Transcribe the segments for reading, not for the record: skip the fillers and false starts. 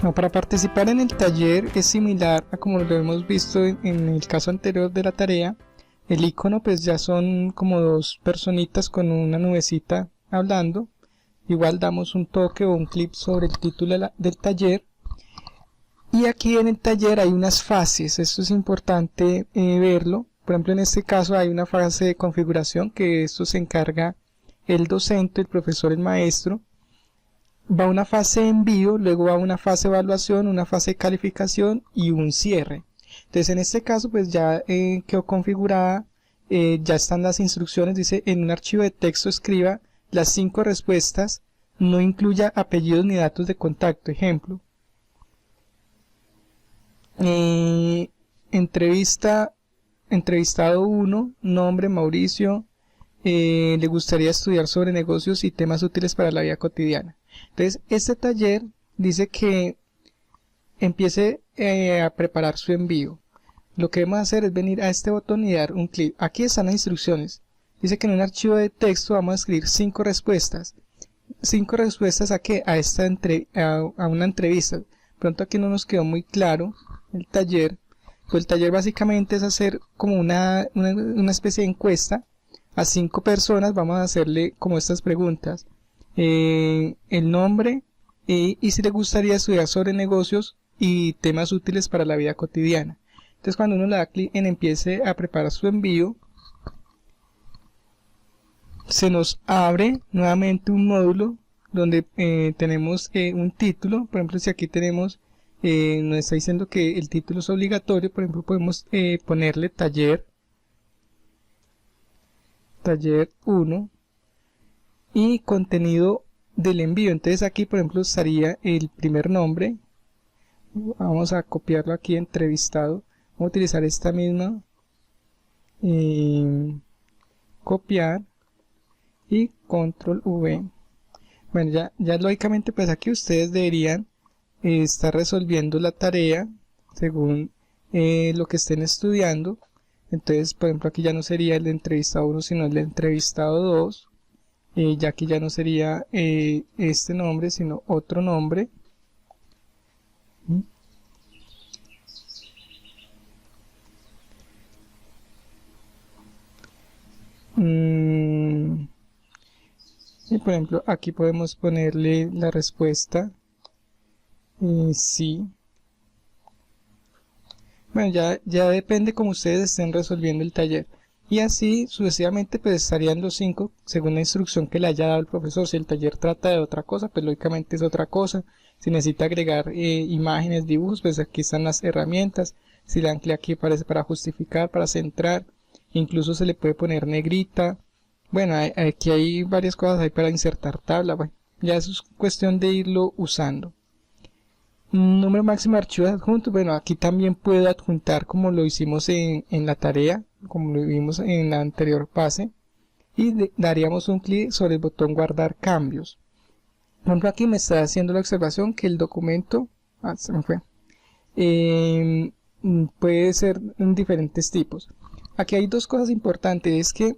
No, para participar en el taller es similar a como lo hemos visto en el caso anterior de la tarea. El icono pues ya son como dos personitas con una nubecita hablando. Igual damos un toque o un clic sobre el título del taller. Y aquí en el taller hay unas fases, esto es importante verlo. Por ejemplo, en este caso hay una fase de configuración que esto se encarga el docente, el profesor, el maestro. Va una fase de envío, luego va una fase de evaluación, una fase de calificación y un cierre. Entonces en este caso pues ya quedó configurada, ya están las instrucciones, dice en un archivo de texto escriba las 5 respuestas, no incluya apellidos ni datos de contacto. Ejemplo, entrevistado 1, nombre Mauricio, le gustaría estudiar sobre negocios y temas útiles para la vida cotidiana. Entonces este taller dice que empiece a preparar su envío. Lo que debemos hacer es venir a este botón y dar un clic. Aquí están las instrucciones. Dice que en un archivo de texto vamos a escribir 5 respuestas. 5 respuestas a qué? A una entrevista. Pronto aquí no nos quedó muy claro el taller. Pues el taller básicamente es hacer como una especie de encuesta a 5 personas. Vamos a hacerle como estas preguntas. El nombre y si le gustaría estudiar sobre negocios y temas útiles para la vida cotidiana. Entonces cuando uno le da clic en empiece a preparar su envío, se nos abre nuevamente un módulo donde tenemos un título. Por ejemplo, si aquí tenemos, nos está diciendo que el título es obligatorio, por ejemplo podemos ponerle taller 1 y contenido del envío. Entonces aquí por ejemplo estaría el primer nombre. Vamos a copiarlo aquí, entrevistado. Vamos a utilizar esta misma, copiar y control V. Bueno, ya lógicamente pues aquí ustedes deberían estar resolviendo la tarea según lo que estén estudiando. Entonces por ejemplo aquí ya no sería el entrevistado 1 sino el entrevistado 2. Ya aquí ya no sería este nombre sino otro nombre. Y por ejemplo aquí podemos ponerle la respuesta sí. Bueno, ya depende como ustedes estén resolviendo el taller. Y así sucesivamente pues estarían los 5 según la instrucción que le haya dado el profesor. Si el taller trata de otra cosa, pues lógicamente es otra cosa. Si necesita agregar imágenes, dibujos, pues aquí están las herramientas. Si le dan clic aquí aparece para justificar, para centrar. Incluso se le puede poner negrita. Bueno, aquí hay varias cosas ahí para insertar tabla. Bueno, ya eso es cuestión de irlo usando. Número máximo de archivos adjuntos. Bueno, aquí también puedo adjuntar como lo hicimos en la tarea, como lo vimos en la anterior fase. Y daríamos un clic sobre el botón guardar cambios. Por ejemplo, aquí me está haciendo la observación que el documento se me fue. Puede ser en diferentes tipos. Aquí hay dos cosas importantes. Es que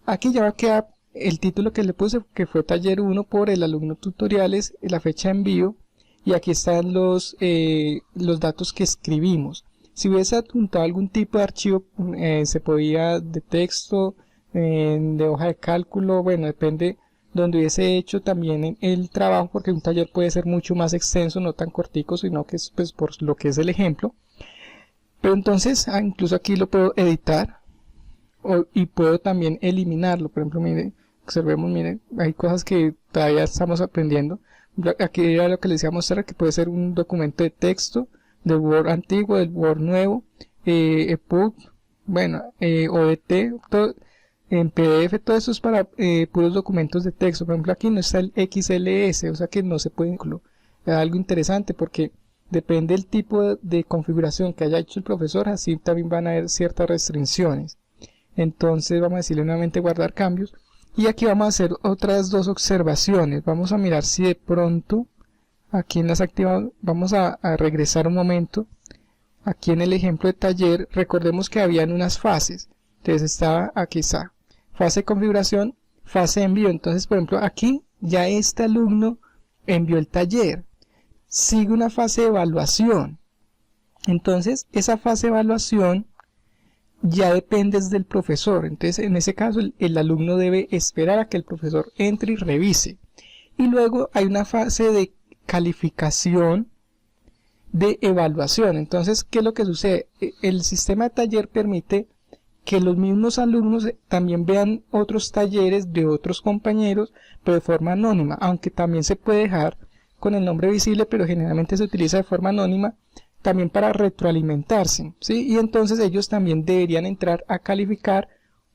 aquí ya va a quedar el título que le puse, que fue taller 1 por el alumno tutoriales, la fecha de envío. Y aquí están los datos que escribimos. Si hubiese adjuntado algún tipo de archivo, se podía de texto, de hoja de cálculo, bueno, depende donde hubiese hecho también el trabajo, porque un taller puede ser mucho más extenso, no tan cortico, sino que es pues por lo que es el ejemplo. Pero entonces, incluso aquí lo puedo editar y puedo también eliminarlo. Por ejemplo, mire, observemos, mire, hay cosas que todavía estamos aprendiendo. Aquí era lo que les iba a mostrar, que puede ser un documento de texto del Word antiguo, del Word nuevo, EPUB, bueno, ODT, todo, en PDF, todo eso es para puros documentos de texto. Por ejemplo, aquí no está el XLS, o sea que no se puede incluir. Es algo interesante porque depende del tipo de configuración que haya hecho el profesor, así también van a haber ciertas restricciones. Entonces vamos a decirle nuevamente guardar cambios. Y aquí vamos a hacer otras dos observaciones. Vamos a mirar si de pronto aquí en las activadas, vamos a regresar un momento. Aquí en el ejemplo de taller, recordemos que habían unas fases. Entonces aquí está, fase de configuración, fase de envío. Entonces, por ejemplo, aquí ya este alumno envió el taller. sigue una fase de evaluación. Entonces, esa fase de evaluación ya depende del profesor. Entonces, en ese caso, el alumno debe esperar a que el profesor entre y revise. Y luego hay una fase de calificación, de evaluación. Entonces, ¿qué es lo que sucede? El sistema de taller permite que los mismos alumnos también vean otros talleres de otros compañeros, pero de forma anónima, aunque también se puede dejar con el nombre visible, pero generalmente se utiliza de forma anónima, también para retroalimentarse, ¿sí? Y entonces ellos también deberían entrar a calificar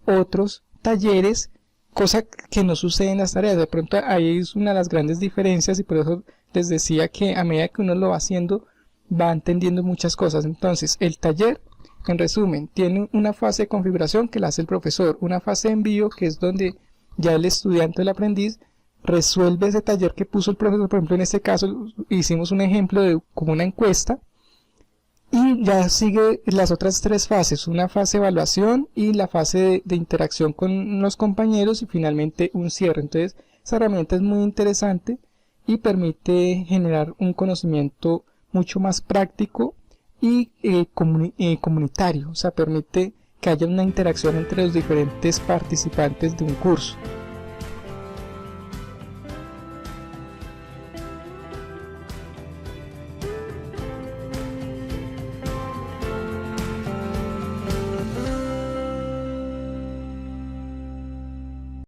otros talleres, cosa que no sucede en las tareas. De pronto ahí es una de las grandes diferencias, y por eso les decía que a medida que uno lo va haciendo, va entendiendo muchas cosas. Entonces, el taller, en resumen, tiene una fase de configuración que la hace el profesor, una fase de envío, que es donde ya el estudiante o el aprendiz resuelve ese taller que puso el profesor. Por ejemplo, en este caso hicimos un ejemplo de como una encuesta, y ya sigue las otras tres fases, una fase de evaluación y la fase de interacción con los compañeros, y finalmente un cierre. Entonces, esa herramienta es muy interesante y permite generar un conocimiento mucho más práctico y comunitario, o sea, permite que haya una interacción entre los diferentes participantes de un curso.